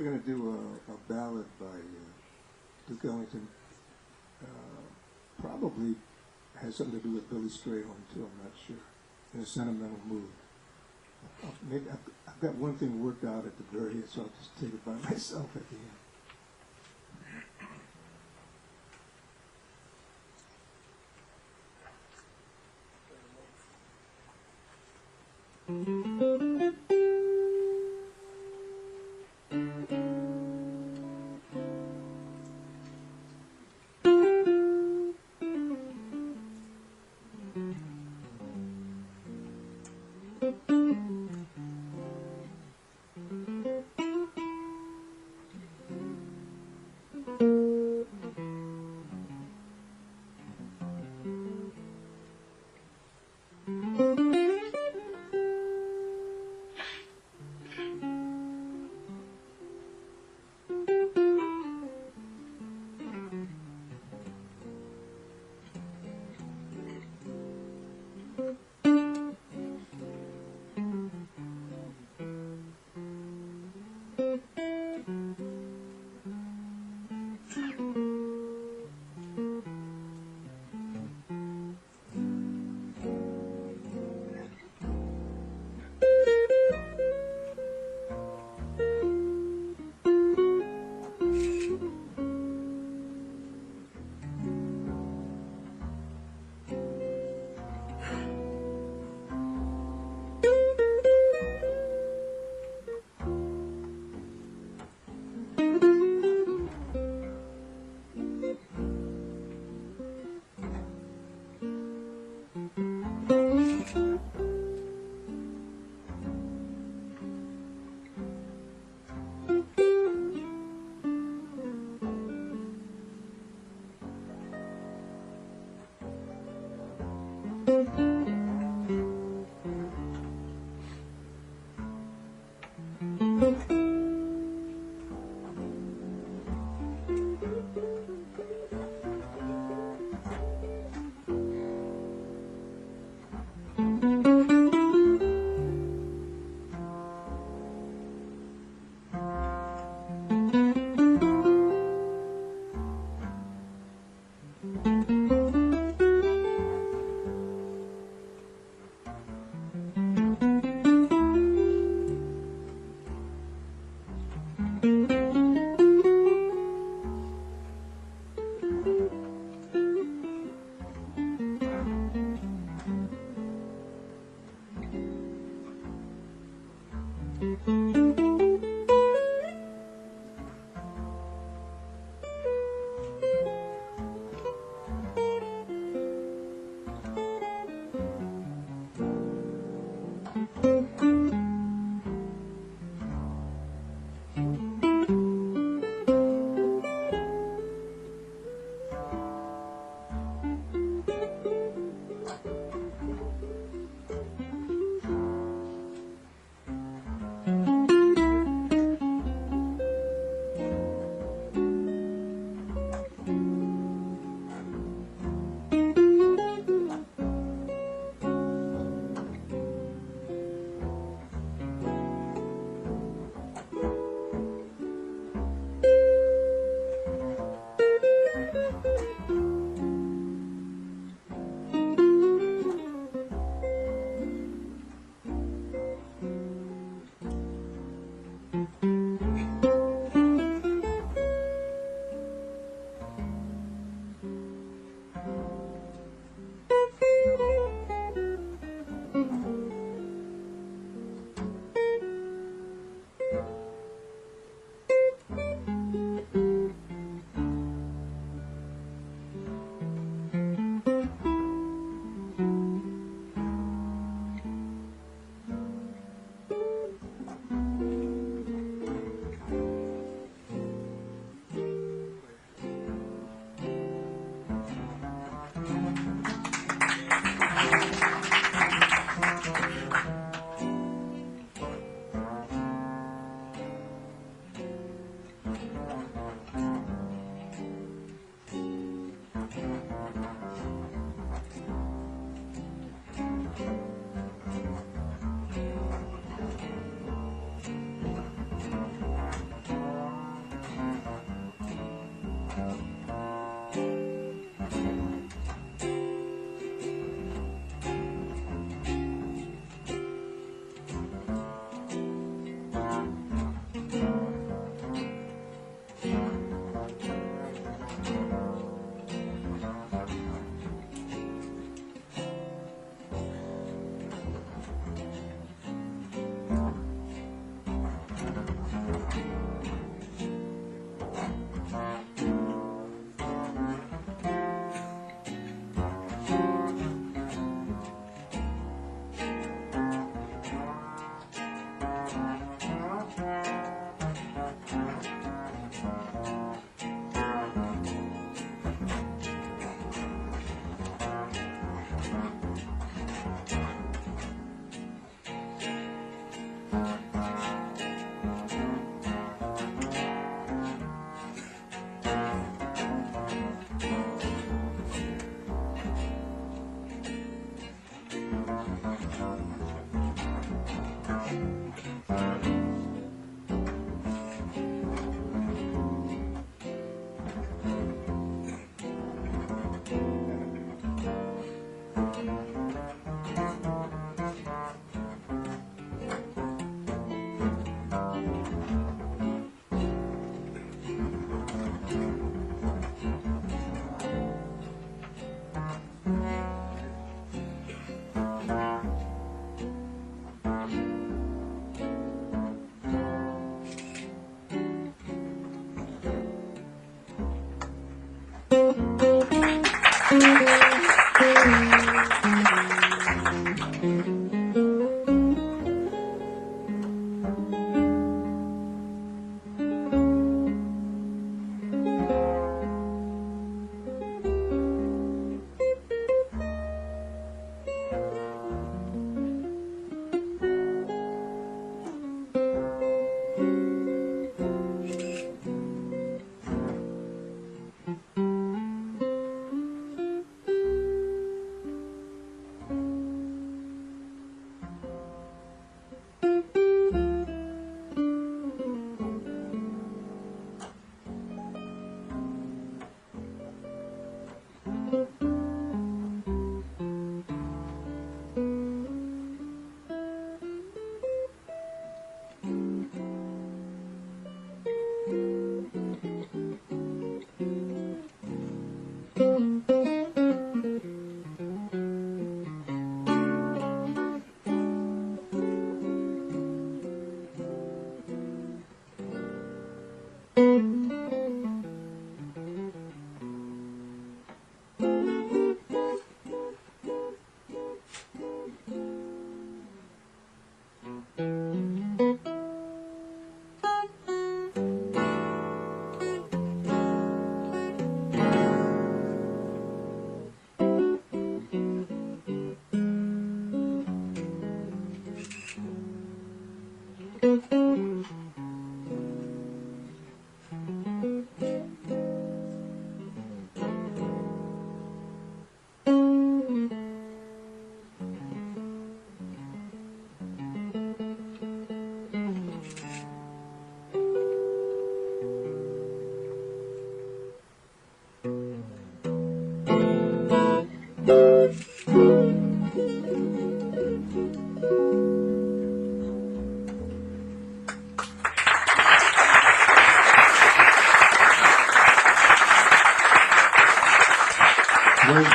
we're going to do a ballad by Duke Ellington. Probably has something to do with Billy Strayhorn, too, I'm not sure, in a sentimental mood. Maybe I've got one thing worked out at the very end, so I'll just take it by myself at the end.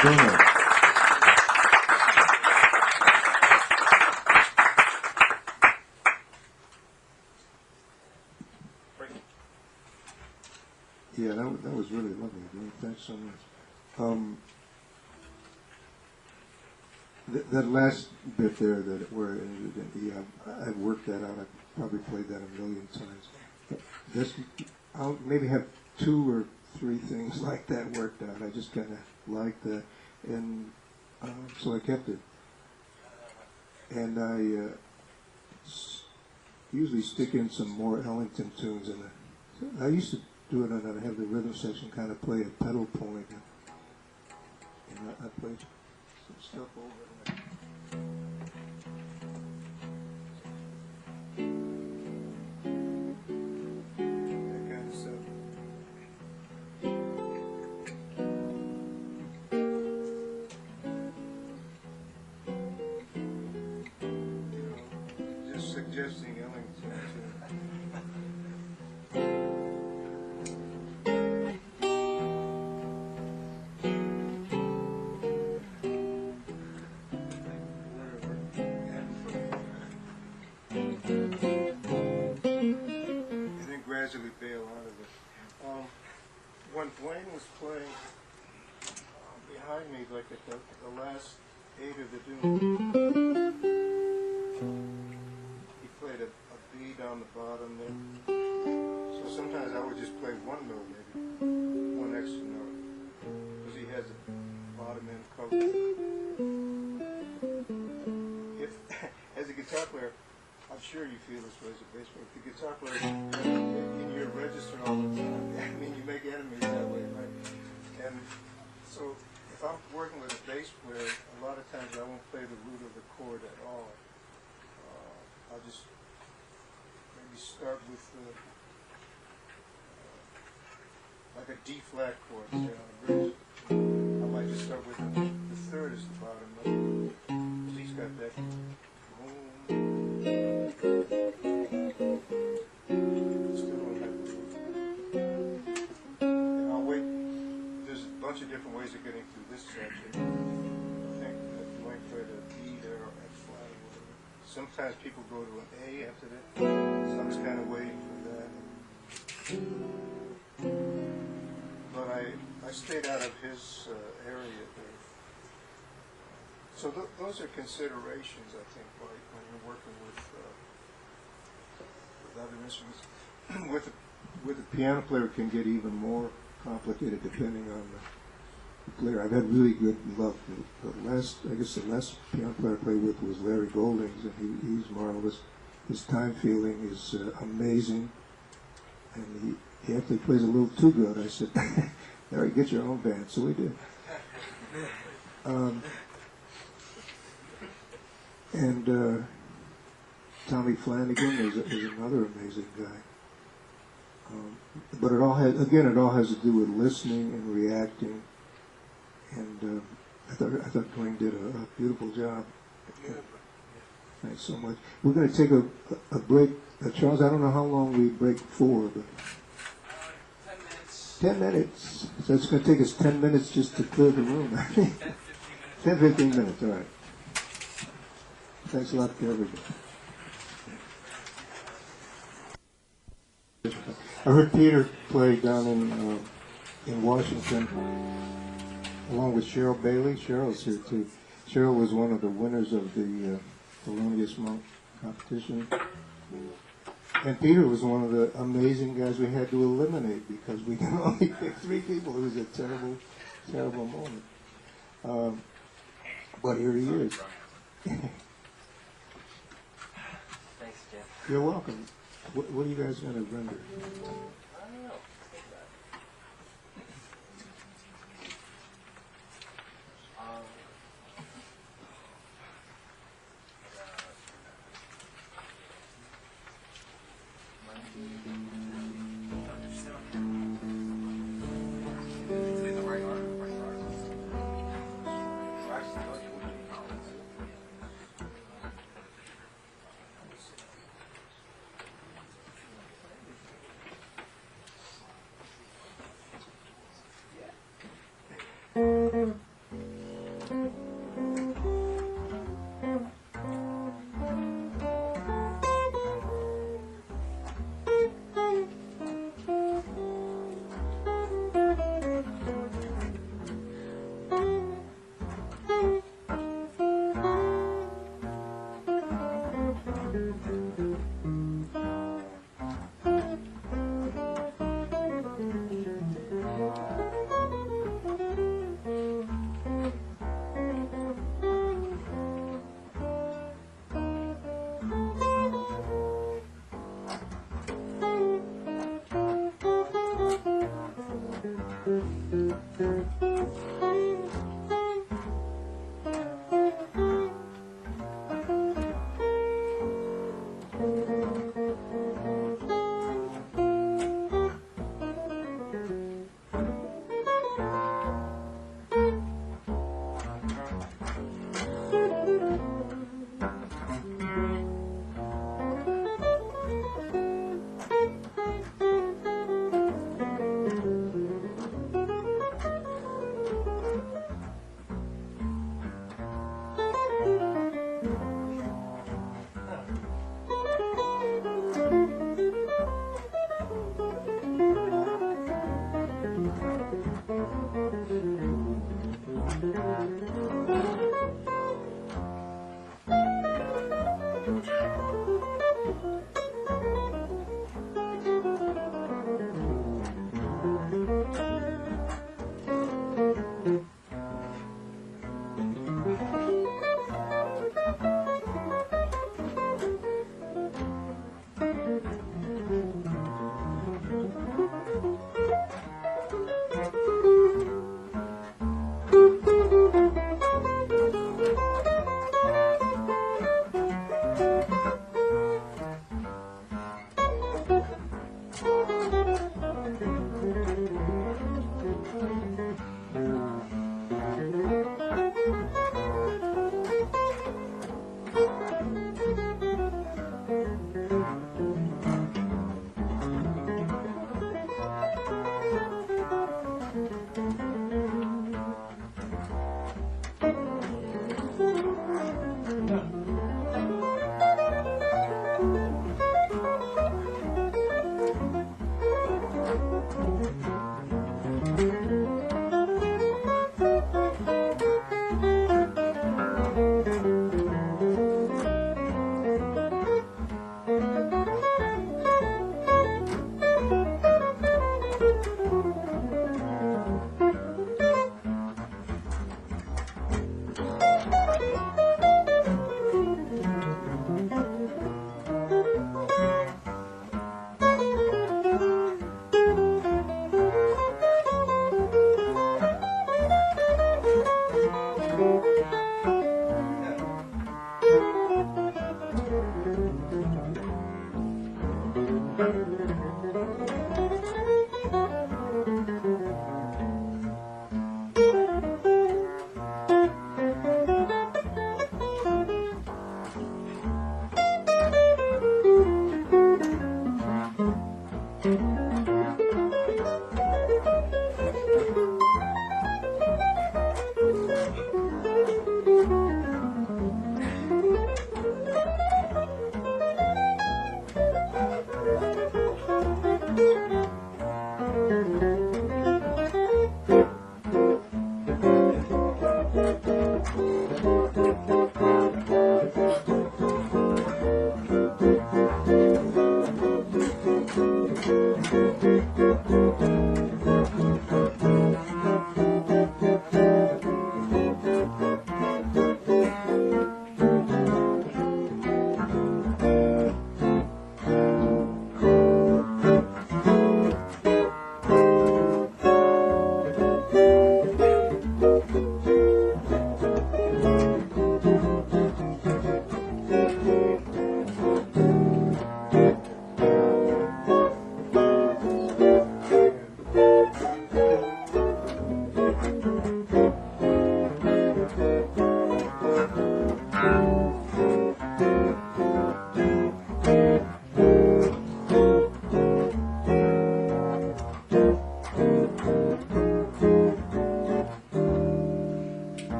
Go ahead. Yeah, that was really lovely, Dave. Thanks so much. That last bit there, where I've worked that out. I've probably played that a million times. I'll maybe have 2 or 3 things like that worked out. I just kind of liked that, and so I kept it. And I usually stick in some more Ellington tunes in it. I used to do it, and I'd have the rhythm section kind of play a pedal point, and I played some stuff over there. That kind of stuff. Just suggesting Ellington too. Gradually bail out of it. When Blaine was playing behind me, like at the last 8 of the doom, he played a B down the bottom there. So sometimes I would just play one note, maybe one extra note, because he has a bottom end cover. If, as a guitar player, I'm sure you feel this way as a bass player. If the guitar player in your register all the time, I mean, you make enemies that way, right? And so if I'm working with a bass player, a lot of times I won't play the root of the chord at all. I'll just maybe start with like a D flat chord. I might just start with the 3rd as the bottom note, because he's got that. And I'll wait. There's a bunch of different ways of getting through this section. I think that you might play the D there or F flat or whatever. Sometimes people go to an A after that, so I'm just kind of waiting for that. But I stayed out of his area there. So those are considerations, I think, like when you're working with other instruments. with a piano player, it can get even more complicated depending on the player. I've had really good luck. The last piano player I played with was Larry Goldings, and he's marvelous. His time feeling is amazing, and he actually plays a little too good. I said, Larry, get your own band. So we did. And Tommy Flanagan is another amazing guy. But it all has to do with listening and reacting. And I thought Dwayne did a beautiful job. Thanks so much. We're going to take a break. Charles, I don't know how long we break for, but 10 minutes. So it's going to take us 10 minutes just to clear the room. 10, 15 minutes, all right. Thanks a lot to everybody. I heard Peter play down in Washington along with Cheryl Bailey. Cheryl's here too. Cheryl was one of the winners of the Thelonious Monk competition. And Peter was one of the amazing guys we had to eliminate because we could only pick 3 people. It was a terrible, terrible moment. But here he is. Thanks, Jeff. You're welcome. What are you guys going to render? I don't know.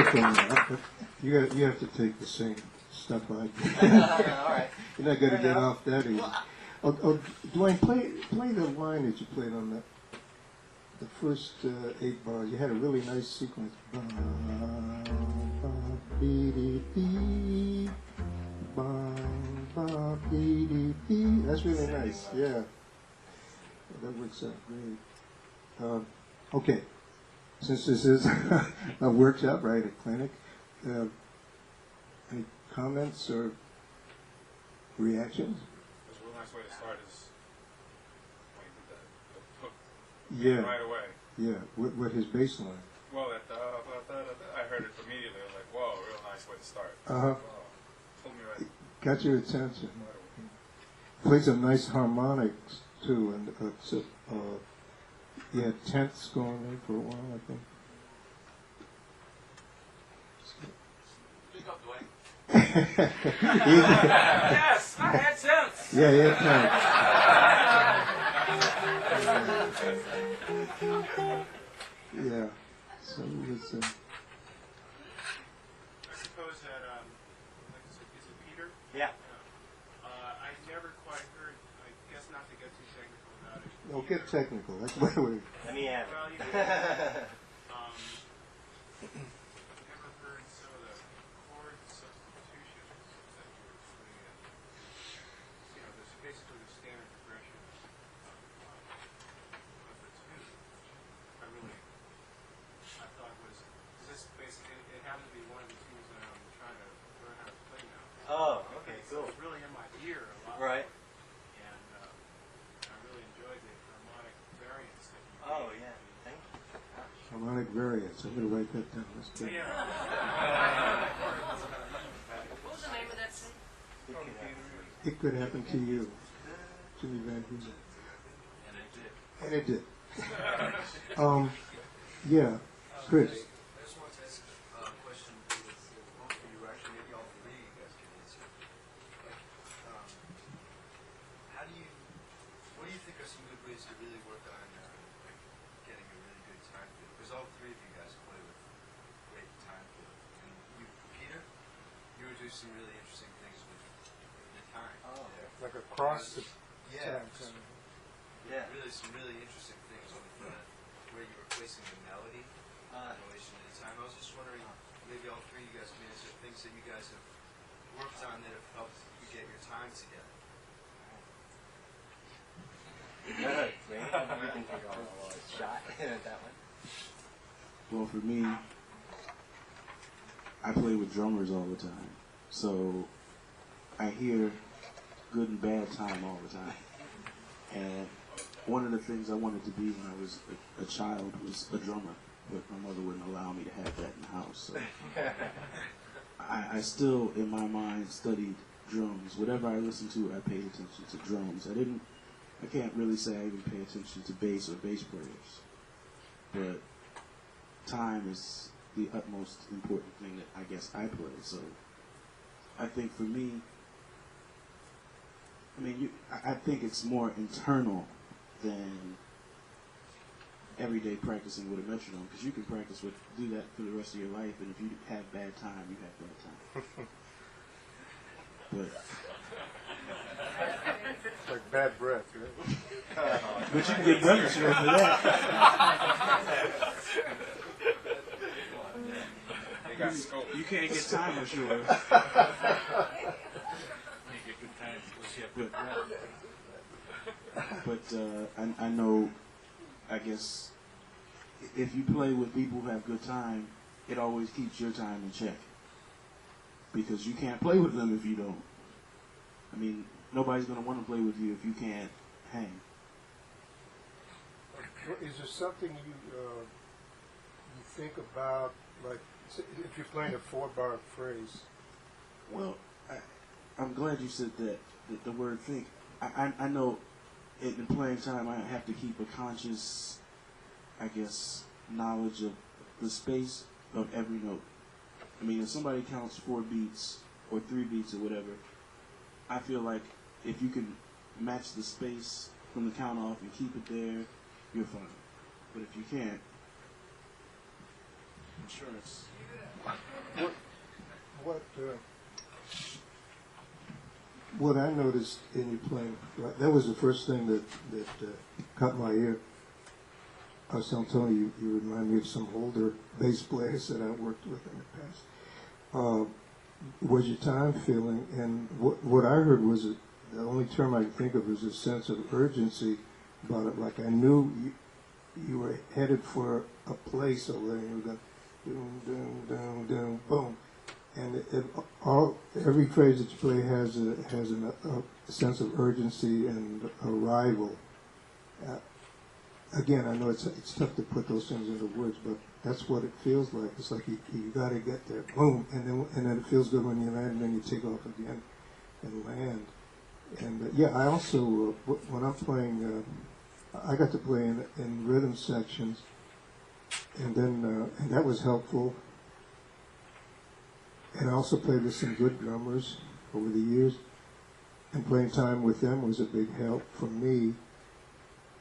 from me. You have to take the same stuff I do. All right. You're not going to get off that easy. Dwayne, play the line that you played on the first 8 bars. You had a really nice sequence. Ba, ba, dee, dee, dee. Ba, ba, dee, dee, dee. That's really nice. Yeah. That works out great. Okay. Since this is a workshop, right, a clinic, any comments or reactions? That's a real nice way to start is when you did the hook Yeah. right away. Yeah. What his bass line? Well, that I heard it immediately. I was like, whoa, real nice way to start. Uh-huh. Pulled me right Got your attention. away. Played some nice harmonics too, and you had tenths going in for a while, I think. Speak up, Dwayne. Yes, I had sense. Yeah, yeah, tenths. Yeah. So it was. I suppose that, like I said, is it Peter? Yeah. I never quite heard, I guess not to get too technical about it. No, get technical. That's why we. Let me have Well, you it. did. Never heard some of the chord substitutions that you were putting in. You know, there's basically the standard progression of the tune. I thought was, this basically, it happened to be one of the tunes that I'm trying to learn how to play now. Oh, okay, So cool. it's really in my ear a lot. Right. And I really enjoyed the harmonic variants that you Oh, gave. yeah. Thank you. Harmonic variants. I'm going to write that down. That's good. Yeah. What was the name of that thing? It could happen to you, Jimmy Van Heusen. And it did. Yeah, Chris. I just wanted to ask a question for both of you, actually, maybe all three of you guys can answer. Like, what do you think are some good ways to really work on like getting a really good time feel? Because all three of you guys play with great time feel. And you, Peter, you would do some really interesting things with the time. Oh. Like across the Yeah. Yeah. Really, some really interesting things with where you were placing the melody in relation to the time. I was just wondering, maybe all three of you guys can answer things that you guys have worked on that have helped you get your time together. Good. Dwayne, you can take a shot at that one. Well, for me, I play with drummers all the time, so I hear good and bad time all the time. And one of the things I wanted to be when I was a child was a drummer, but my mother wouldn't allow me to have that in the house. So I still, in my mind, studied drums. Whatever I listened to, I paid attention to drums. I can't really say I even pay attention to bass or bass players, but time is the utmost important thing that I guess I play. So I think for me, I think it's more internal than everyday practicing with a metronome, because you can do that for the rest of your life, and if you have bad time, you have bad time. It's like bad breath, right? But you can get better sure for that. They got scope. You can't get time for sure. But I know, I guess, if you play with people who have good time, it always keeps your time in check. Because you can't play with them if you don't. I mean, nobody's going to want to play with you if you can't hang. Is there something you think about, like, if you're playing a 4-bar phrase? Well, I'm glad you said that, the word think. I know in playing time I have to keep a conscious, I guess, knowledge of the space of every note. I mean, if somebody counts 4 beats or 3 beats or whatever, I feel like if you can match the space from the count off and keep it there, you're fine. But if you can't, insurance. What I noticed in you playing, that was the first thing that caught my ear. I was telling Tony, you remind me of some older bass players that I worked with in the past. Was your time feeling, and what I heard was the only term I could think of was a sense of urgency about it. Like I knew you were headed for a place over there, and you were going doom, doom, doom, doom, boom. And every phrase that you play has a sense of urgency and arrival. Again, I know it's tough to put those things into words, but that's what it feels like. It's like you got to get there, boom, and then it feels good when you land, and then you take off again and land. And yeah, I also when I'm playing, I got to play in rhythm sections, and then and that was helpful. And I also played with some good drummers over the years, and playing time with them was a big help for me.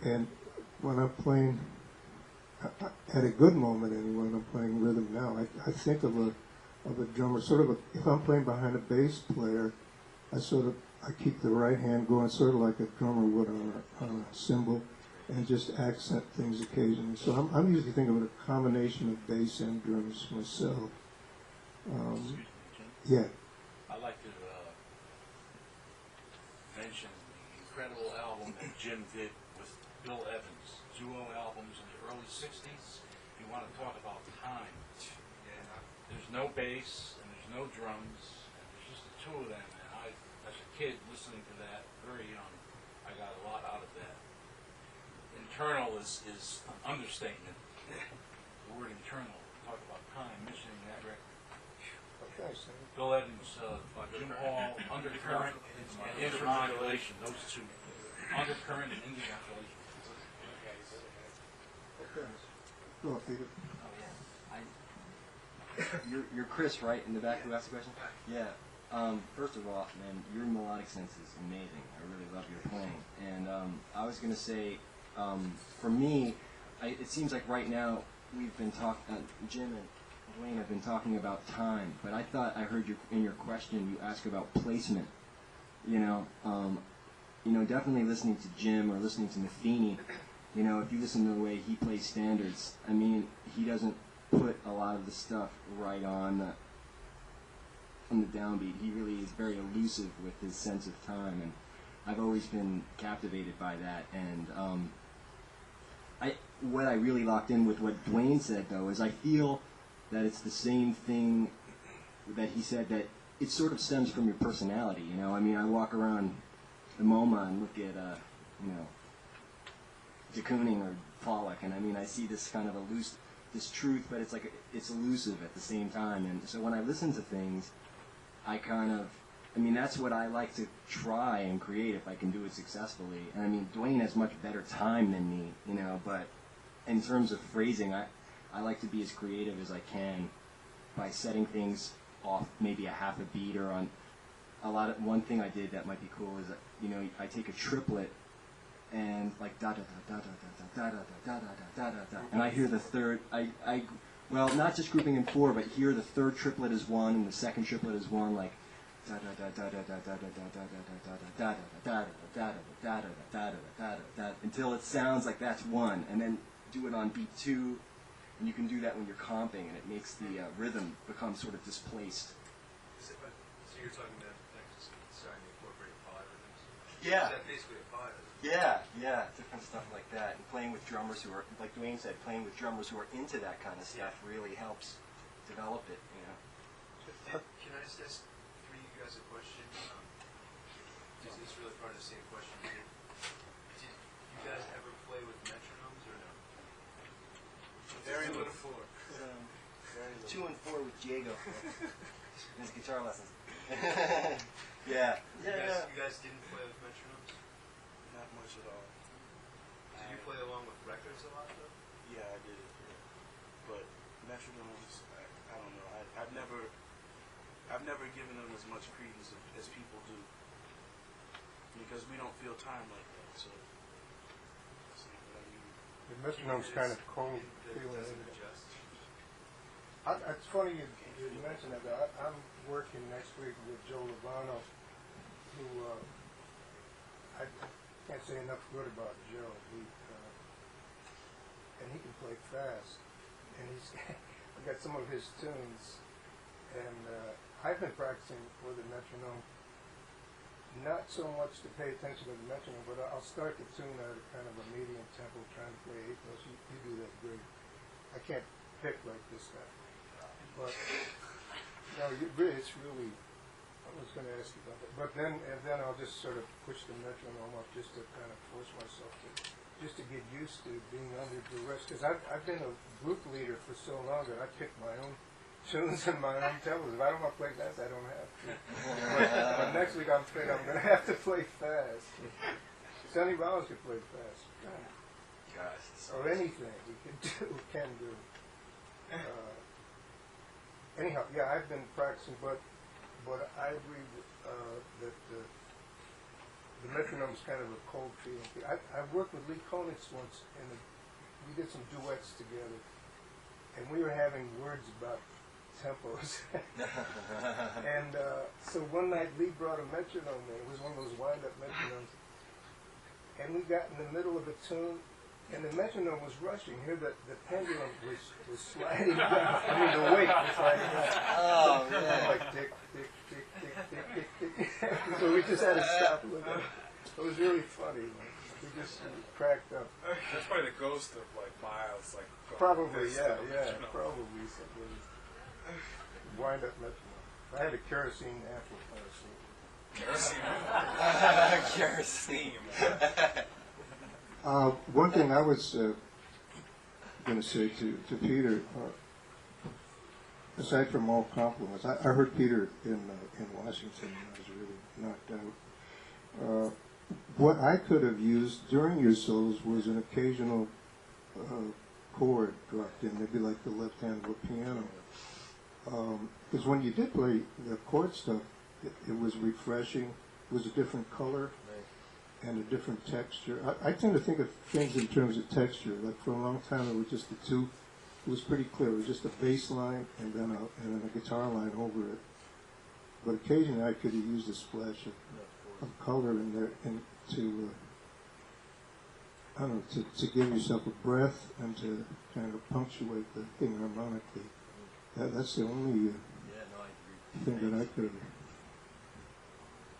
And when I'm playing, at a good moment anyway, when I'm playing rhythm now, I think of a drummer, if I'm playing behind a bass player, I keep the right hand going sort of like a drummer would on a cymbal, and just accent things occasionally. So I'm usually thinking of a combination of bass and drums myself. Excuse me, Jim. Yeah. I'd like to mention the incredible album that Jim did with Bill Evans, duo albums in the early 60s. You want to talk about time. There's no bass, and there's no drums, and there's just the two of them. And I, as a kid, listening to that, very young, I got a lot out of that. Internal is an understatement. The word internal, talk about time, mentioning that record. Bill Evans, Jim Hall, Undercurrent, and Intermodulation, those two. Undercurrent and Intermodulation. Go on, Peter. You're Chris, right, in the back who asked the question? Yeah. First of all, man, your melodic sense is amazing. I really love your playing. And I was going to say, for me, it seems like right now we've been talking, Jim and Dwayne have been talking about time, but I thought I heard in your question you asked about placement. Definitely listening to Jim or listening to Matheny, if you listen to the way he plays standards, I mean, he doesn't put a lot of the stuff right on the downbeat. He really is very elusive with his sense of time, and I've always been captivated by that. And what I really locked in with what Dwayne said, though, is I feel that it's the same thing that he said, that it sort of stems from your personality. I mean, I walk around the MoMA and look at de Kooning or Pollock, and I mean, I see this kind of this truth, but it's elusive at the same time. And so when I listen to things, that's what I like to try and create if I can do it successfully. And I mean, Dwayne has much better time than me, but in terms of phrasing, I like to be as creative as I can by setting things off maybe a half a beat or on one thing I did that might be cool is that, I take a triplet and like da da da da da da da da da da da da da, and I hear the third. Well, not just grouping in four, but hear the third triplet is one and the second triplet is one, like da da da da da da da da da da da da da da da da da da da until it sounds like that's one, and then do it on beat two, and you can do that when you're comping, and it makes the rhythm become sort of displaced. So you're talking about starting to incorporate polyrhythms? Yeah. Is that basically a polyrhythm? Yeah, different stuff like that. And playing with drummers who are, like Dwayne said, playing with drummers who are into that kind of stuff really helps develop it, Can I just ask three of you guys a question? This is really part of the same question. Did you guys ever play with metronomes or no? Very little four. 2 and 4 with Diego in his guitar lessons. Yeah. You guys didn't play with metronomes? Not much at all. Did you play along with records a lot, though? Yeah, I did. Yeah. But metronomes, I don't know. I've never given them as much credence as people do, because we don't feel time like that. So that's not what I mean. The metronome's kind of cold feeling. Doesn't adjust. It's funny you mentioned that. I'm working next week with Joe Lovano, who I can't say enough good about Joe. And he can play fast, and he's I've got some of his tunes, and I've been practicing with the metronome. Not so much to pay attention to the metronome, but I'll start the tune at a kind of a medium tempo, trying to play 8 notes. You do that great. I can't pick like this guy, but no, it's really. I was going to ask you about that, but then I'll just sort of push the metronome up just to kind of force myself to get used to being under duress, because I've been a group leader for so long that I pick my own tunes and my own tempos. If I don't want to play fast, I don't have to. But next week I'm afraid I'm going to have to play fast. Sonny Rollins could play fast. Gosh. Or anything we can do. Anyhow, yeah, I've been practicing, but I agree that the metronome is kind of a cold feeling. I worked with Lee Konitz once, and we did some duets together, and we were having words about tempos. And so one night Lee brought a metronome in. It was one of those wind-up metronomes. And we got in the middle of a tune, and the metronome was rushing. Here the pendulum was sliding down. I mean, the weight was sliding down. Oh, man. Like tick, tick, tick, tick, tick, tick, tick. So we just had to stop and look at it. It was really funny. We just cracked up. That's probably the ghost of like Miles, like Probably, this, yeah, you know. probably something. Wind up metronome. I had a kerosene amplifier, so. Kerosene. One thing I was going to say to Peter, aside from all compliments, I heard Peter in Washington, and I was really knocked out. What I could have used during your solos was an occasional chord dropped in, maybe like the left hand of a piano. Because when you did play the chord stuff, it was refreshing. It was a different color and a different texture. I tend to think of things in terms of texture. Like for a long time, it was just the two. It was pretty clear. It was just a bass line and then a guitar line over it. But occasionally, I could have used a splash of color in there, and to I don't know, to give yourself a breath and to kind of punctuate the thing harmonically. That's the only thing that I could have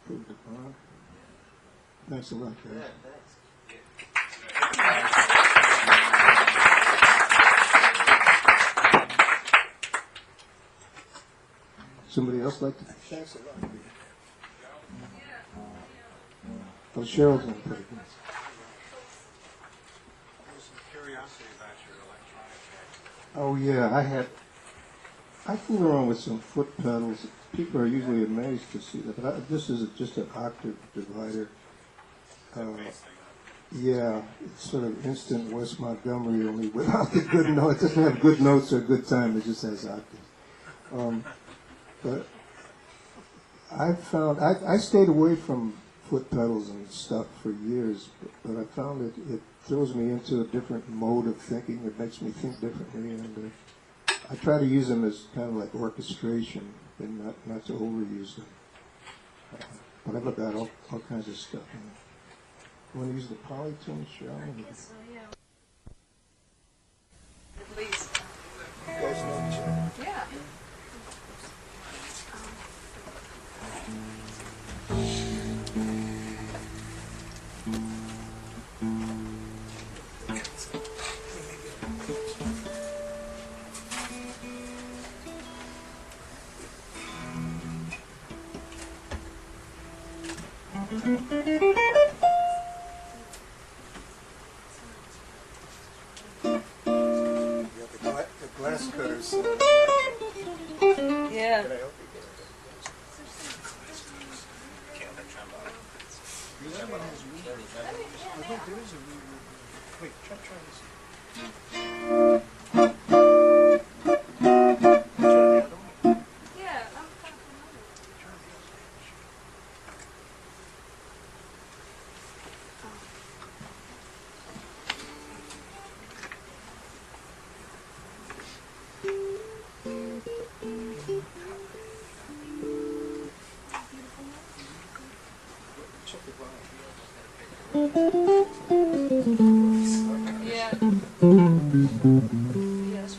proved upon. Thanks a lot, guys. Somebody else like to? Thanks a lot. Oh, Cheryl's going to play. There's some curiosity about your electronic Oh bag. yeah, I fool around with some foot pedals. People are usually amazed to see that, but this is just an octave divider. Yeah, it's sort of instant Wes Montgomery, only without the good notes. It doesn't have good notes or good time. It just has octaves. But I found I stayed away from foot pedals and stuff for years, but I found it throws me into a different mode of thinking. It makes me think differently, and I try to use them as kind of like orchestration and not to overuse them. But I've got all kinds of stuff. You want to use the polytune, Cheryl? So, yeah. Please. You guys know each other. Yeah. Yeah, the glass cutters. Yeah. Can I help you? I think there is a reverb. Wait, try this. Yeah, I'm kind of familiar. Yeah. Yes.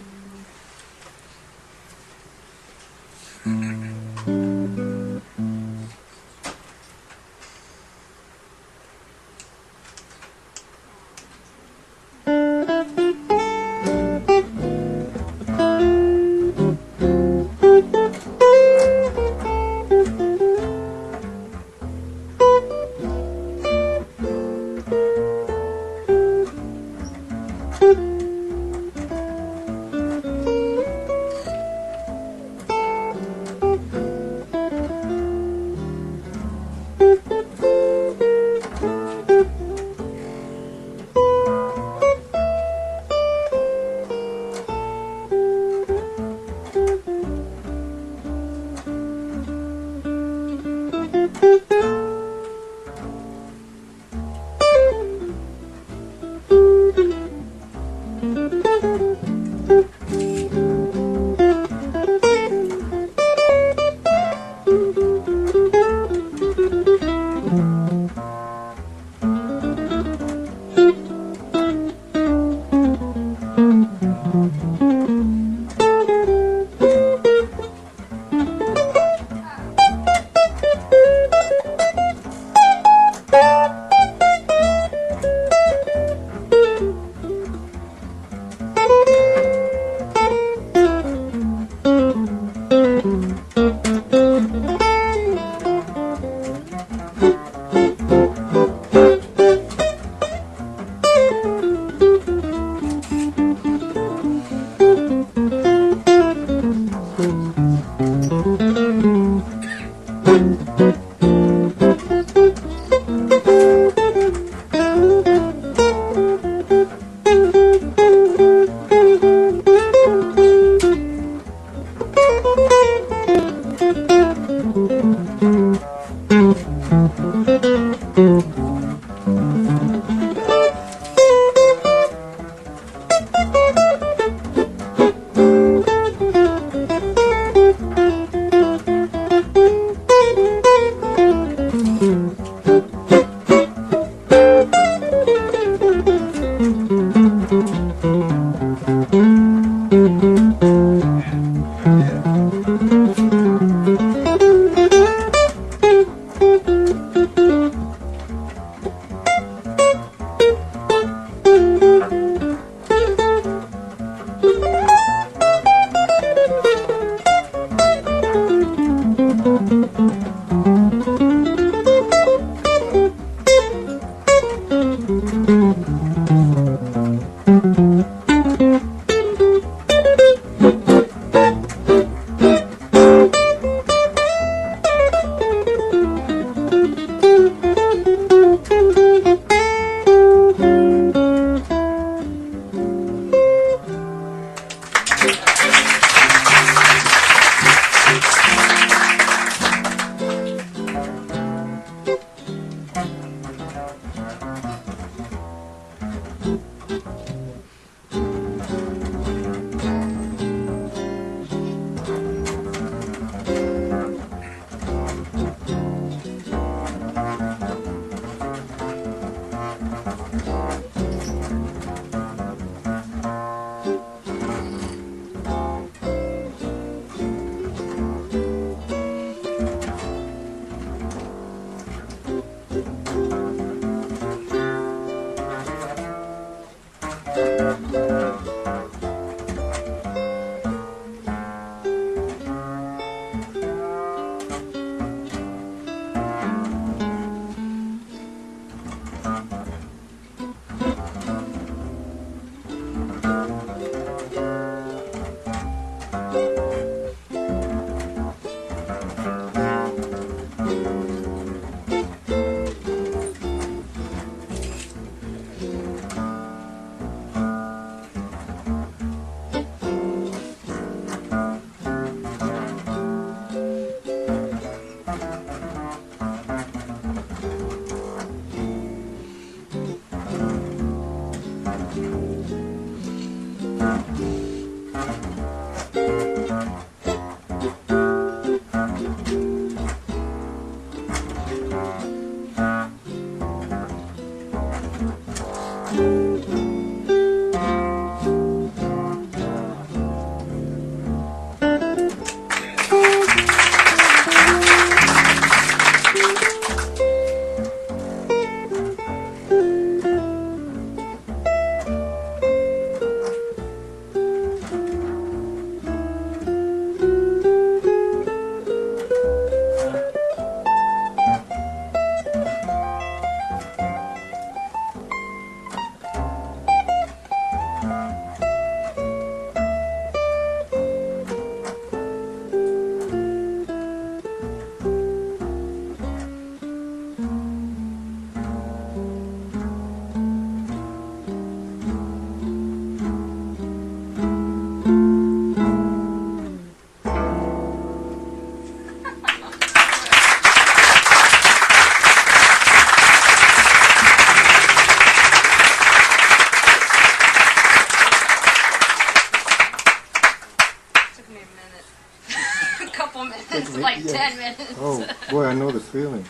like Yeah. 10 minutes. Oh, boy, I know the feeling.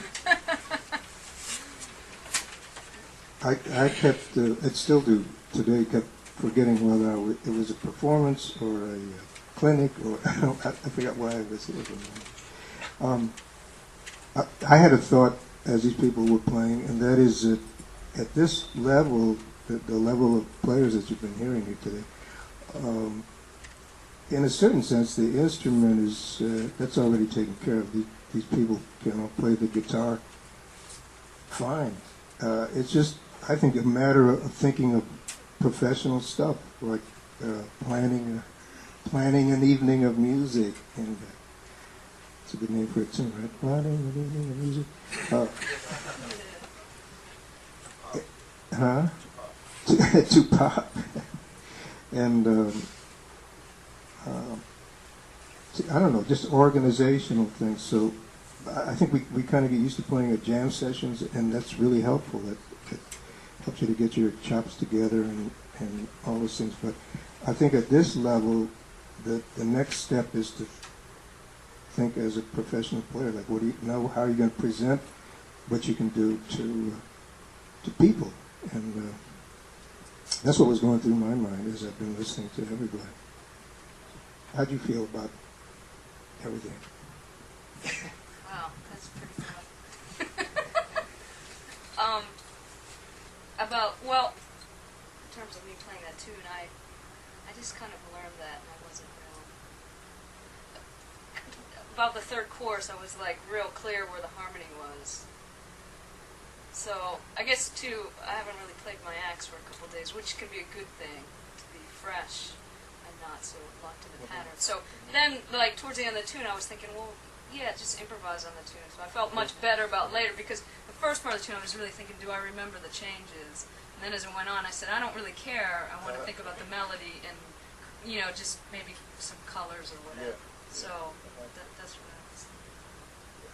I kept, I still do today, kept forgetting whether it was a performance or a clinic, or I forgot why I was here. I had a thought as these people were playing, and that is that at this level, the level of players that you've been hearing here today, in a certain sense, the instrument is, that's already taken care of. These people can all play the guitar fine. It's just, I think, a matter of thinking of professional stuff, like planning an evening of music, and it's a good name for it too, right? Planning an evening of music. Huh? Tupac. And I don't know, just organizational things. So I think we kind of get used to playing at jam sessions, and that's really helpful. That helps you to get your chops together and all those things. But I think at this level, the next step is to think as a professional player. Like, what do you know? How are you going to present what you can do to people? And that's what was going through my mind as I've been listening to everybody. How do you feel about everything? Wow, that's pretty tough. Well, in terms of me playing that tune, I just kind of learned that, and I wasn't real. About the third chorus, I was like real clear where the harmony was. So I guess too, I haven't really played my axe for a couple of days, which can be a good thing, to be fresh and not so locked in the pattern. So then, like towards the end of the tune, I was thinking, well, yeah, just improvise on the tune. So I felt much better about later, because the first part of the tune, I was really thinking, do I remember the changes? And then as it went on, I said, I don't really care. I want to think about the melody and, just maybe some colors or whatever. Yeah. So that's what I was thinking.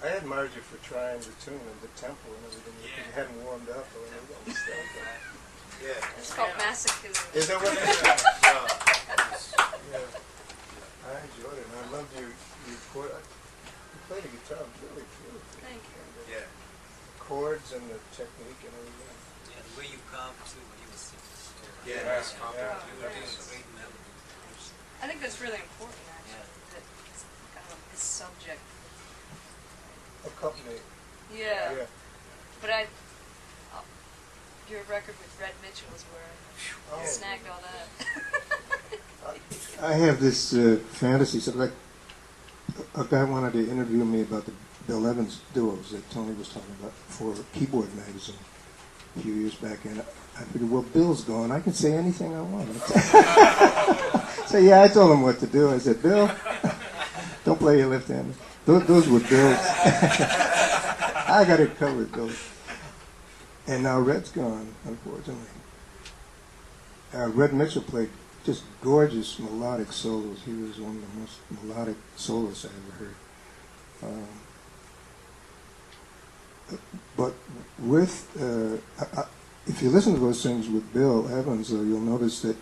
I admired you for trying the tune and the tempo and everything. You hadn't warmed up or anything. Yeah. It's called masochism. Is that what it is? Yeah. I enjoyed it, and I loved you played the guitar really beautifully. Thank you. Yeah. Chords and the technique and everything. Yeah, the way you come to when you was Yeah, nice compliment. I think that's really important, actually, that it's kind of this subject. Accompanying. Yeah. But your record with Red Mitchell is where I snagged all that. I have this fantasy, so like a guy wanted to interview me about the Bill Evans duos that Tony was talking about for Keyboard Magazine a few years back, and I figured, well, Bill's gone. I can say anything I want. So yeah, I told him what to do. I said, Bill, don't play your left hand. Those were Bill's. I got it covered, Bill. And now Red's gone, unfortunately. Red Mitchell played just gorgeous melodic solos. He was one of the most melodic soloists I ever heard. But with, if you listen to those things with Bill Evans, though, you'll notice that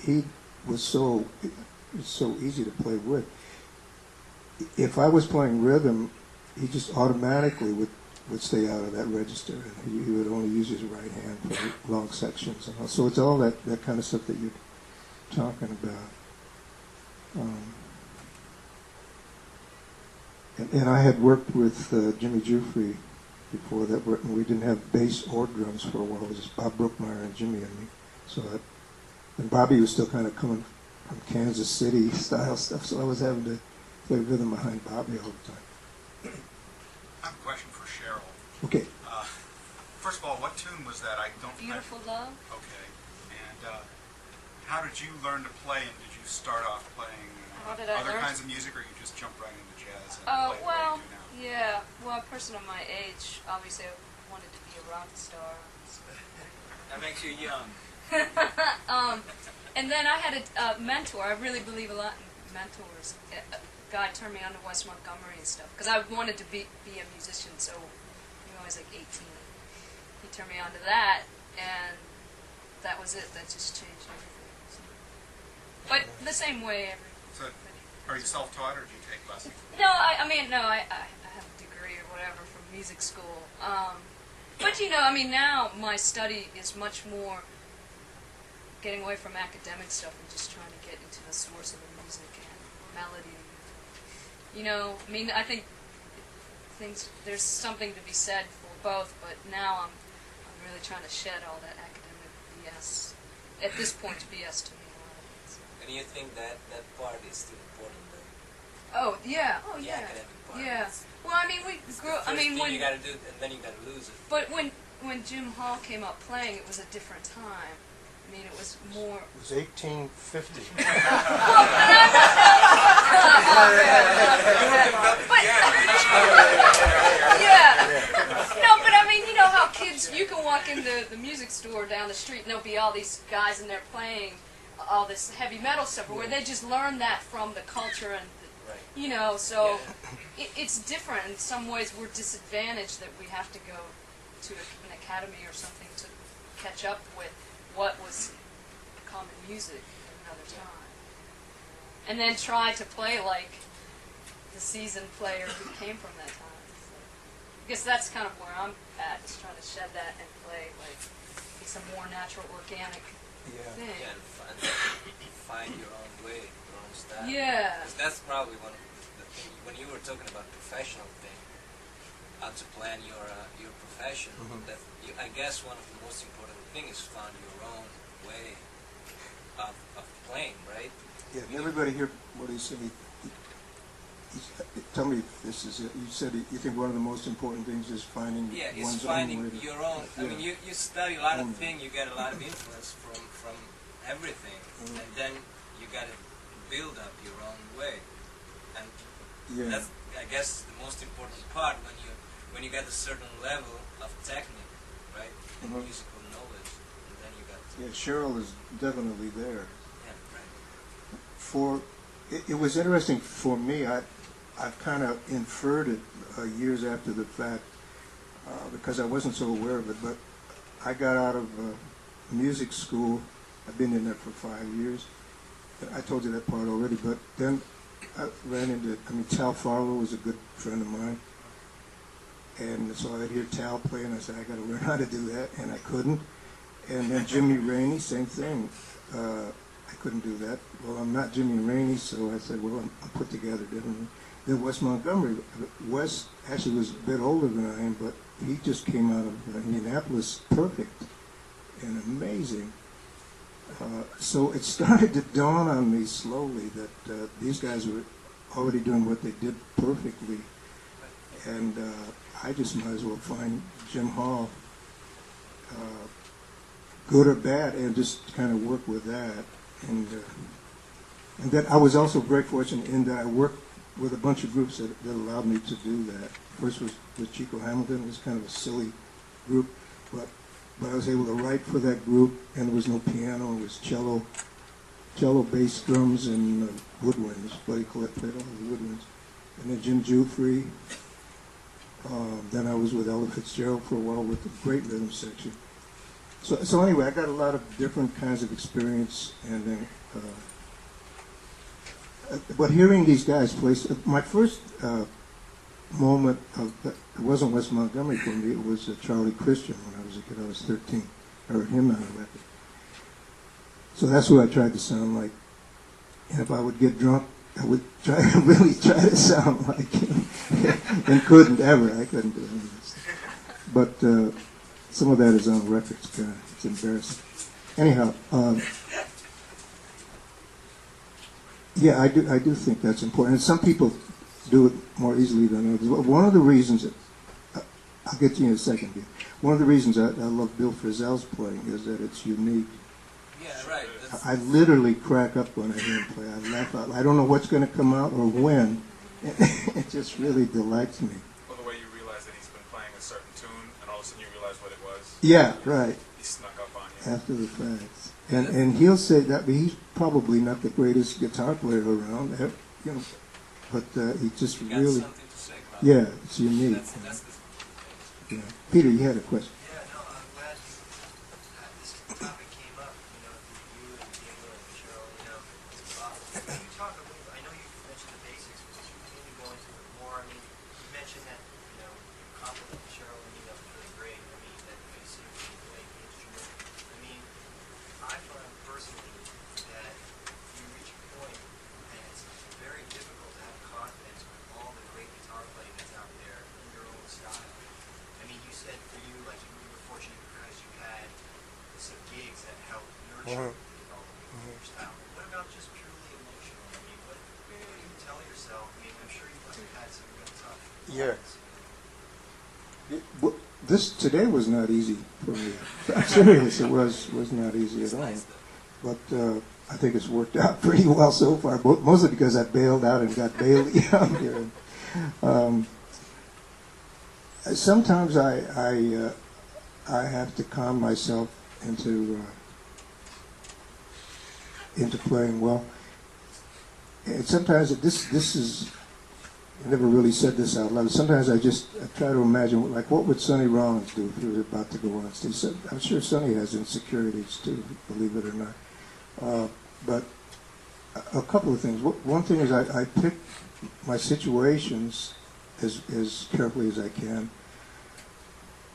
he was so easy to play with. If I was playing rhythm, he just automatically would stay out of that register, and he would only use his right hand for long sections. And all. So it's all that kind of stuff that you're talking about. And I had worked with Jimmy Jufrey before that, and we didn't have bass or drums for a while. It was just Bob Brookmeyer and Jimmy and me. And Bobby was still kind of coming from Kansas City style stuff, so I was having to play rhythm behind Bobby all the time. I have a question for Cheryl. Okay. First of all, what tune was that? I don't. Beautiful Love? Okay. And how did you learn to play? And did you start off playing How did I other learn? kinds of music, or you just jumped right into jazz and Oh, played well, what you do now? yeah. Well, a person of my age, obviously, I wanted to be a rock star. That makes you young. And then I had a mentor. I really believe a lot in mentors. A guy turned me on to Wes Montgomery and stuff, because I wanted to be a musician, so I was like 18. He turned me on to that, and that was it. That just changed everything. So. But the same way, So, Are you self-taught or do you take lessons? No, I have a degree or whatever from music school. But now my study is much more getting away from academic stuff and just trying to get into the source of the music and melody. I think there's something to be said for both, but now I'm really trying to shed all that academic BS. At this point, BS to me. A lot of it, so. And you think that part is still important, though? Oh yeah, The academic part. yeah. It's Well, we grew. the first thing you gotta do, and then you gotta lose it. But when Jim Hall came up playing, it was a different time. It was more. It was 1850. Yeah. No, but how kids, you can walk into the music store down the street and there'll be all these guys in there playing all this heavy metal stuff, where they just learn that from the culture and, so it's different. In some ways we're disadvantaged that we have to go to an academy or something to catch up with what was common music at another time. And then try to play like the seasoned player who came from that time. So I guess that's kind of where I'm at, is trying to shed that and play like it's a more natural, organic thing. Yeah, and find your own way, your own style. Yeah. Because that's probably one of the things, when you were talking about professional thing, how to plan your profession, that I guess one of the most important things is find your own way of playing, right? Yeah, everybody hear what he said. Tell me if this is it. You said you think one of the most important things is finding Yeah, one's it's finding own way to, your own. I mean, you study a lot of things, you get a lot of influence from everything, and then you got to build up your own way. And that's, I guess, the most important part when you get a certain level of technique, right, and musical knowledge, and then you got to. Yeah, Cheryl is definitely there. Yeah, right. It was interesting for me. I've kind of inferred it years after the fact because I wasn't so aware of it. But I got out of music school. I've been in there for 5 years. I told you that part already. But then I ran into, Tal Farlow was a good friend of mine. And so I'd hear Tal play, and I said, I got to learn how to do that. And I couldn't. And then Jimmy Rainey, same thing. I couldn't do that. Well, I'm not Jimmy Rainey, so I said, well, I'm put together differently. Then Wes Montgomery. Wes actually was a bit older than I am, but he just came out of Indianapolis perfect and amazing. So it started to dawn on me slowly that these guys were already doing what they did perfectly. And I just might as well find Jim Hall, good or bad, and just kind of work with that. And then I was also very fortunate in that I worked with a bunch of groups that allowed me to do that. First was with Chico Hamilton. It was kind of a silly group, but I was able to write for that group, and there was no piano. It was cello, bass, drums, and woodwinds. Buddy Collette played all the woodwinds. And then Jim Jufrey. Then I was with Ella Fitzgerald for a while with the great rhythm section. So anyway, I got a lot of different kinds of experience, and then, but hearing these guys play, my first moment of it wasn't Wes Montgomery for me. It was Charlie Christian when I was a kid. I was 13. I heard him on a record. So that's who I tried to sound like. And if I would get drunk, I would really try to sound like him, and couldn't ever. I couldn't do any of this. But some of that is on record. It's embarrassing. Anyhow, yeah, I do think that's important. And some people do it more easily than others. One of the reasons, I'll get to you in a second, Bill. One of the reasons I love Bill Frisell's playing is that it's unique. Yeah, right. I literally crack up when I hear him play. I laugh out. I don't know what's going to come out or when. It just really delights me. Well, the way you realize that he's been playing a certain tune, and all of a sudden you realize what it was. Yeah, right. He snuck up on you. After the fact. And he'll say that, but he's probably not the greatest guitar player around, but he just You got really, something to say about yeah, it's unique. That's the Yeah. Peter, you had a question. Yeah, no, I'm glad this topic came up, you and Diego and Cheryl, Can you talk a little, I know you mentioned This today was not easy for me. I'm serious. It was not easy at all. But I think it's worked out pretty well so far. Mostly because I bailed out and got Bailey out here. Sometimes I have to calm myself into playing well. And sometimes this is. I never really said this out loud. Sometimes I try to imagine, like, what would Sonny Rollins do if he was about to go on stage? So I'm sure Sonny has insecurities too, believe it or not. But a couple of things. One thing is I pick my situations as carefully as I can,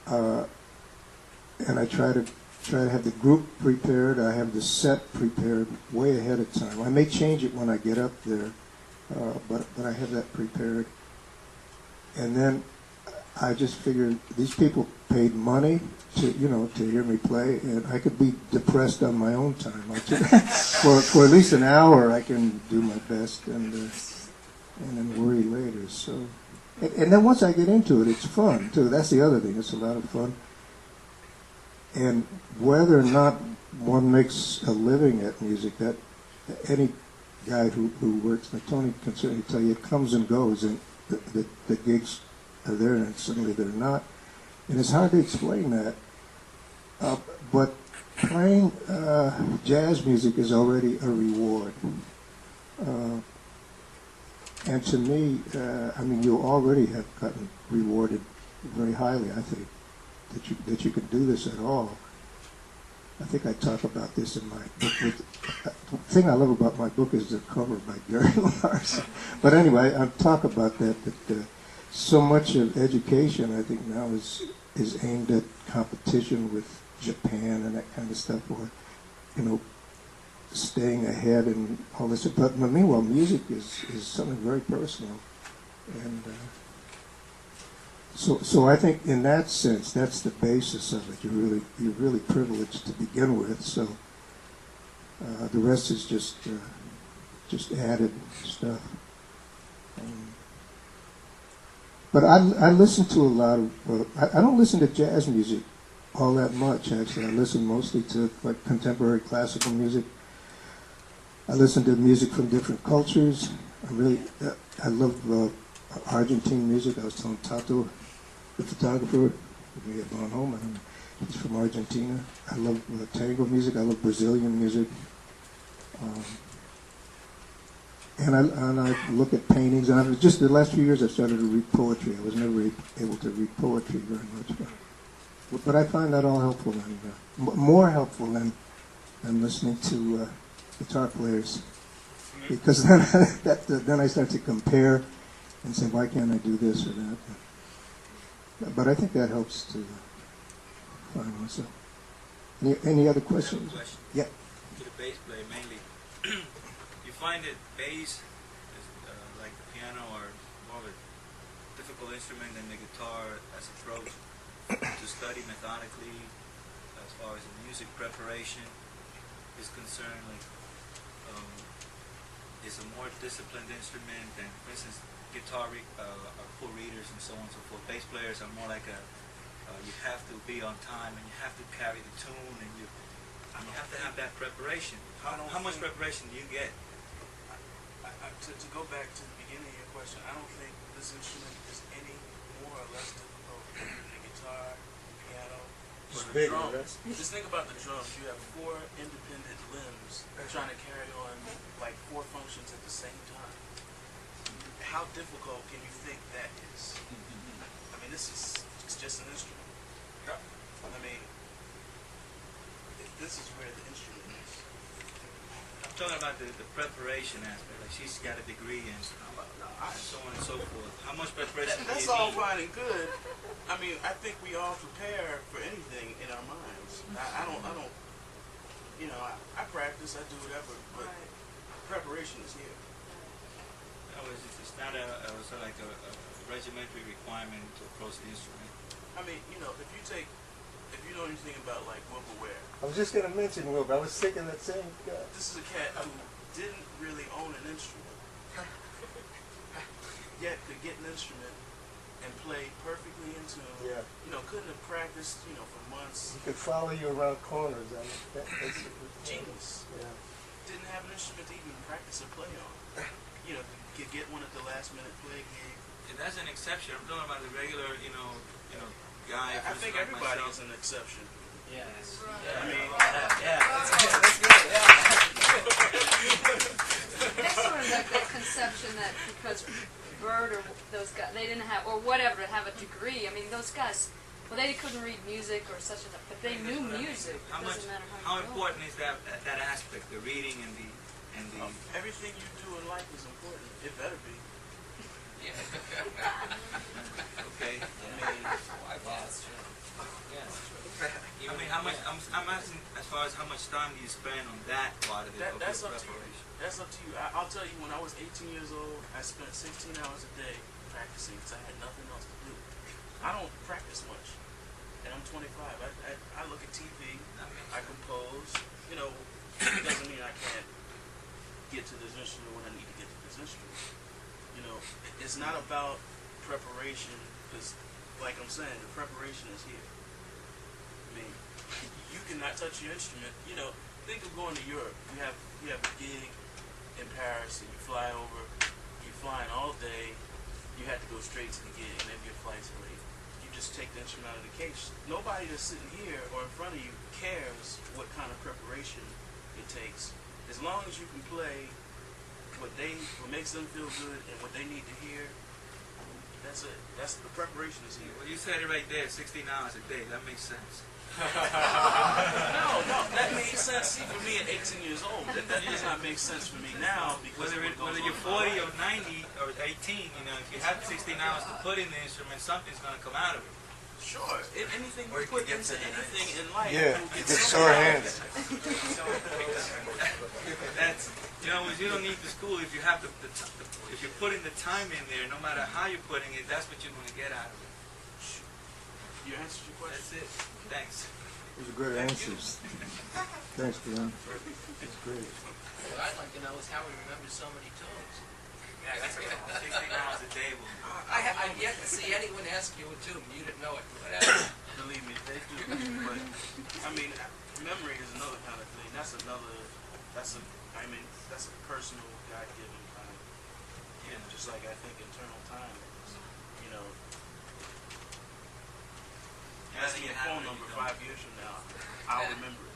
and I try to have the group prepared. I have the set prepared way ahead of time. I may change it when I get up there. But I have that prepared, and then I just figured these people paid money to hear me play, and I could be depressed on my own time. For at least an hour, I can do my best, and then worry later. So, and then once I get into it, it's fun too. That's the other thing. It's a lot of fun, and whether or not one makes a living at music, that any guy who works, and Tony can certainly tell you, it comes and goes, and the gigs are there, and suddenly they're not, and it's hard to explain that. But playing jazz music is already a reward, and to me, I mean, you already have gotten rewarded very highly. I think that you can do this at all. I think I talk about this in my book. The thing I love about my book is the cover by Gary Larson. But anyway, I talk about that so much of education, I think, now is aimed at competition with Japan and that kind of stuff, or, staying ahead and all this. But meanwhile, music is something very personal. And so I think in that sense, that's the basis of it. You're really privileged to begin with. So the rest is just added stuff. But I listen to a lot of. I don't listen to jazz music all that much. Actually, I listen mostly to like contemporary classical music. I listen to music from different cultures. I love Argentine music. I was telling Tato, the photographer, we had gone home, and he's from Argentina. I love tango music. I love Brazilian music. And I look at paintings. And just the last few years, I started to read poetry. I was never able to read poetry very much, but I find that all helpful, and more helpful than listening to guitar players, because then I start to compare and say, why can't I do this or that? But I think that helps to find myself. Any other questions? Question. Yeah. To the bass player mainly. You find that bass is like the piano or more of a difficult instrument than the guitar as approach to study methodically as far as the music preparation is concerned? Like, it's a more disciplined instrument than, for instance, guitar are poor readers and so on and so forth. Bass players are more like you have to be on time and you have to carry the tune and you have to have that preparation. How much preparation do you get? To go back to the beginning of your question, I don't think this instrument is any more or less difficult than the guitar, the piano, or the drums. Just think about the drums. You have 4 independent limbs trying to carry on like 4 functions at the same time. How difficult can you think that is? I mean, it's just an instrument. I mean, this is where the instrument is. I'm talking about the preparation aspect. Like, she's got a degree and so on and so forth. How much preparation do you That's need? all fine and good. I mean, I think we all prepare for anything in our minds. I don't, I practice, I do whatever, but preparation is here. It's not sort of like a regimentary requirement to approach the instrument. I mean, if you know anything about like Wilbur Ware, I was just going to mention Wilbur. I was thinking that same guy. this is a cat who didn't really own an instrument, yet could get an instrument and play perfectly in tune. Yeah. You know, couldn't have practiced, you know, for months. He could follow you around corners. I mean, that's Genius. Yeah. Didn't have an instrument to even practice or play on. You know, could get one at the last minute play gig. Yeah, that's an exception. I'm talking about the regular, guy. I think like everybody myself. is an exception. Yes. I mean, That's good. That's good. Yeah. That's sort of like that conception that because Bird or those guys, they didn't have, or whatever, have a degree. I mean, those guys, well, they couldn't read music or such and that, but they knew music. It doesn't matter How how you important is that aspect, the reading and the everything you do in life is important. It better be. okay. That's true. Yeah, that's true. I mean, how much? I'm asking as far as how much time do you spend on that part of it? That's up to you. preparation? That's up to you. I'll tell you, when I was 18 years old, I spent 16 hours a day practicing because I had nothing else to do. I don't practice much, and I'm 25. I look at TV, I compose. You know, it doesn't mean I can't get to this instrument when I need to get to this instrument. You know, it's not about preparation because, like I'm saying, the preparation is here. I mean, you cannot touch your instrument. You know, think of going to Europe. You have a gig in Paris, and you fly over. You're flying all day. You have to go straight to the gig, and maybe your flight's late. You just take the instrument out of the case. Nobody that's sitting here or in front of you cares what kind of preparation it takes. As long as you can play what makes them feel good and what they need to hear, that's it. That's the preparation is here. Well, you said it right there, 16 hours a day. That makes sense. No, that made sense for me at 18 years old. That does not make sense for me now because Whether you're 40 or 90 or 18, if you have 16 hours to put in the instrument, something's going to come out of it. Sure, anything Or you you put could get into to the anything in life, Yeah, you'll you get get something sore out of hands. That's, you don't need the school if you have if you're putting the time in there, no matter how you're putting it, that's what you're going to get out of it. You answered your question. That's it. Thanks. Those are good answers. Thanks, Brian. That's great. What I'd like to know is how he remembers so many tunes. Yeah, that's 16 hours a day. I've yet to see anyone ask you a tune. You didn't know it. Whatever. Believe me, they do. But I mean, memory is another kind of thing. That's a personal, God-given kind of. Yeah, just like I think internal time is. You know, ask me a phone number 5 years from now, I'll remember it.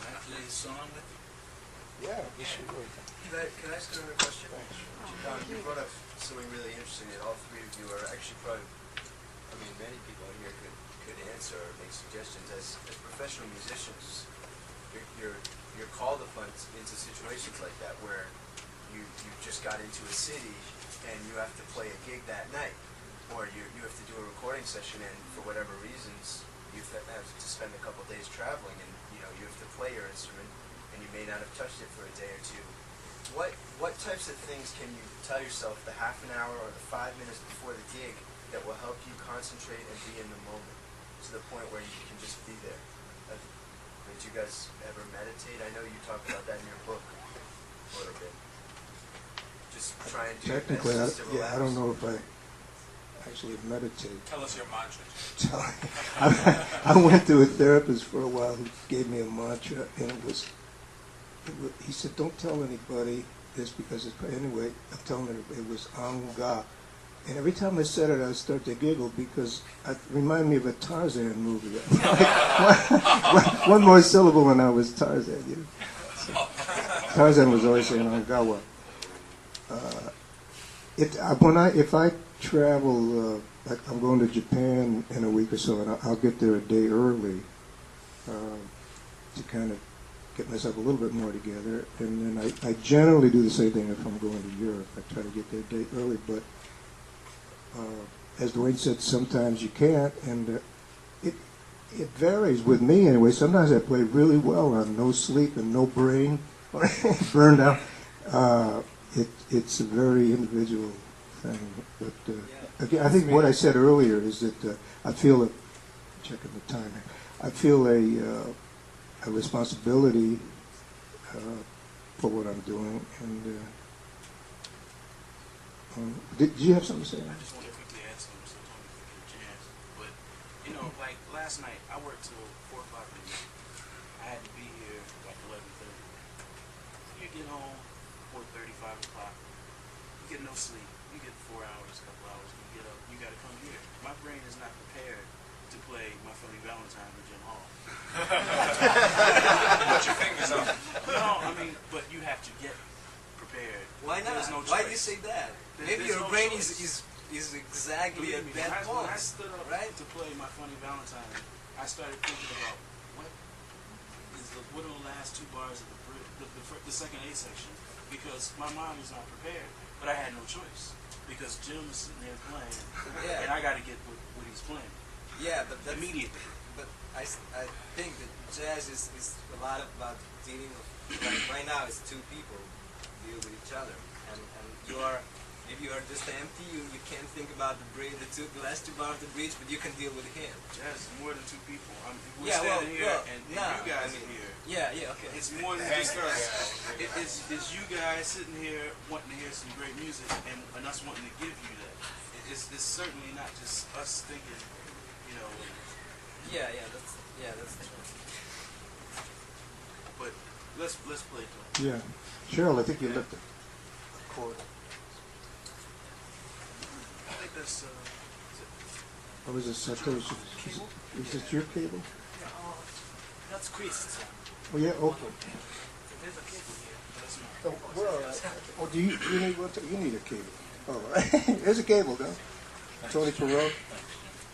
Can I play a song with you? Yeah, you should go. Can I ask another question? You brought up something really interesting that all three of you are actually probably, many people in here could answer or make suggestions. As professional musicians, you're called upon into situations like that where you just got into a city and you have to play a gig that night, or you have to do a recording session, and for whatever reasons you have to spend a couple days traveling, and you have to play your instrument, and you may not have touched it for a day or two. What types of things can you tell yourself the half an hour or the 5 minutes before the gig that will help you concentrate and be in the moment to the point where you can just be there? Did you guys ever meditate? I know you talked about that in your book a little bit. Just try and do Technically, your best to relax. I don't know if I actually meditate. Tell us your mantra. I went to a therapist for a while who gave me a mantra, and he said, don't tell anybody this because anyway, I'm telling her it was Anga. And every time I said it, I would start to giggle because it reminded me of a Tarzan movie. One more syllable and I was Tarzan. So, Tarzan was always saying Angawa. If I travel, like I'm going to Japan in a week or so, and I'll get there a day early to kind of get myself a little bit more together. And then I generally do the same thing if I'm going to Europe. I try to get there a day early, but as Dwayne said, sometimes you can't, and it varies with me anyway. Sometimes I play really well on no sleep and no brain, burned out. It's a very individual thing. But again, I think what I said earlier is that I feel checking the time. I feel a responsibility for what I'm doing, and Did you have something to say? I just want to quickly add something so Tony can get a chance. But, you know, like last night, I worked till 4 o'clock in the morning. I had to be here like 11:30. You get home 4:30, 5 o'clock. You get no sleep. You get 4 hours, a couple hours. You get up. You got to come here. My brain is not prepared to play My Funny Valentine with Jim Hall. Put your fingers up. No, I mean, but you have to get prepared. Why not? There's no Why do you choice. say that? Maybe There's your no brain choice. is exactly at Believe me, that when I point, stood up right? to play My Funny Valentine, I started thinking about what are the last 2 bars of the bridge, the second A section, because my mind was not prepared, but I had no choice because Jim was sitting there playing, Yeah. and I got to get what he's playing Yeah, but that's, immediately. But I think that jazz is a lot about dealing with, like right now it's 2 people deal with each other, and you are, if you are just empty, you can't think about the bridge, the last 2 bars of the bridge, but you can deal with him. Jazz is more than 2 people. We're Yeah, well, standing here, and you guys are here. Yeah, okay. It's more than just us. It's you guys sitting here wanting to hear some great music and us wanting to give you that. It's certainly not just us thinking, you know. That's true. But let's play to it. Yeah. Cheryl, I think you left the chord. I think that's Or was it Satoshi? Is it your cable? that's Chris. Oh, yeah, okay. There's a cable here. That's not. Oh, we're all right. Oh, do you need what? You need a cable. Oh, all right. There's a cable, though. Tony Perot.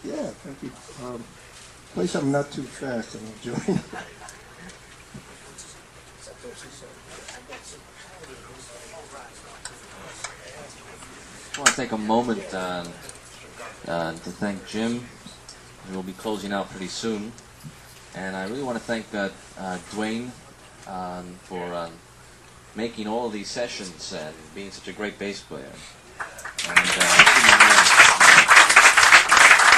Yeah, thank you. Play something not too fast and enjoy. I want to take a moment to thank Jim. We'll be closing out pretty soon. And I really want to thank Dwayne for making all of these sessions and being such a great bass player. And,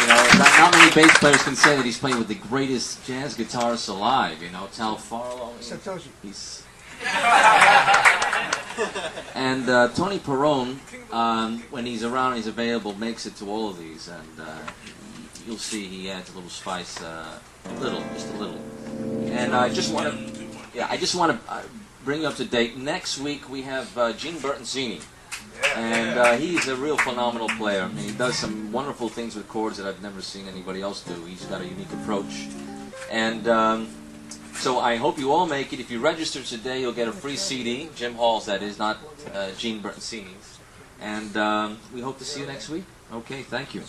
not many bass players can say that he's playing with the greatest jazz guitarists alive. You know, Tal Farlow. Satoshi. He's and Tony Perone, when he's around, he's available, makes it to all of these, and you'll see he adds a little spice, just a little. And I just want to bring you up to date. Next week we have Gene Bertoncini, and he's a real phenomenal player. I mean, he does some wonderful things with chords that I've never seen anybody else do. He's got a unique approach, and. So I hope you all make it. If you register today, you'll get a free CD. Jim Hall's, that is, not Gene Bertoncini's. And we hope to see you next week. Okay, thank you.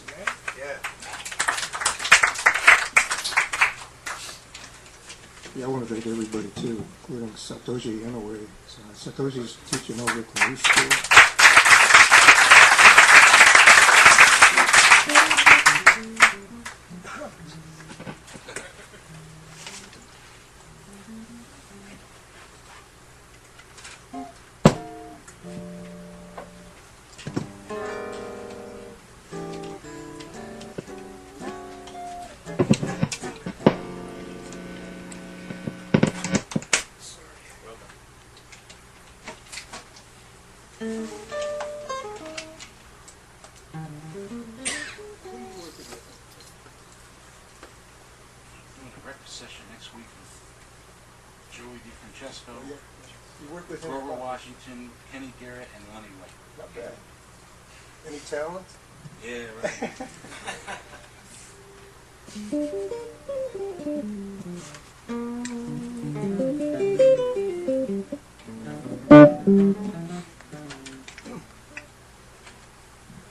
Yeah, I want to thank everybody, too, including Satoshi Inoue. Satoshi's teaching over at the new school. Session next week with Joey DeFrancesco, You work with him? Grover Washington, Kenny Garrett, and Lonnie White. Not bad. Any talent? Yeah, right.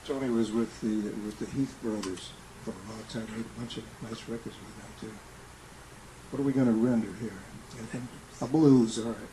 Tony was with the Heath brothers for a long time. Made a bunch of nice records with them too. What are we going to render here? Anything? A blues, all right.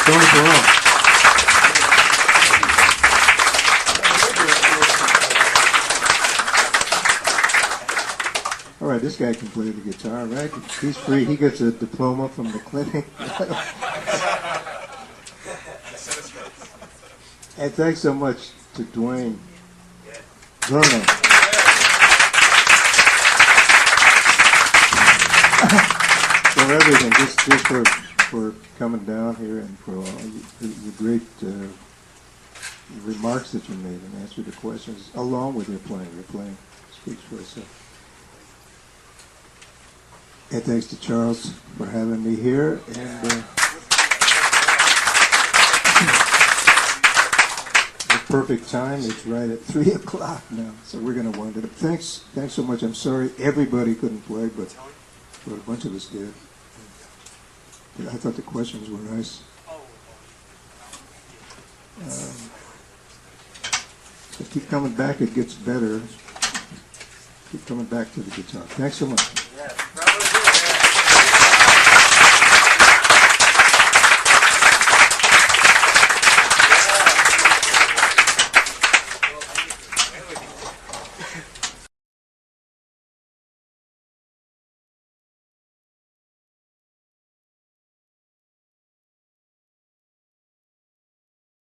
Tony Perron. All right, this guy can play the guitar, right? He's free. He gets a diploma from the clinic. And thanks so much to Dwayne Bruno. For everything, just for coming down here and for all the great remarks that you made and answered the questions, along with your playing. Your playing speaks for itself. And thanks to Charles for having me here. And the perfect time. It's right at 3 o'clock now, so we're going to wind it up. Thanks so much. I'm sorry everybody couldn't play, but a bunch of us did. I thought the questions were nice. So keep coming back. It gets better. Keep coming back to the guitar. Thanks so much.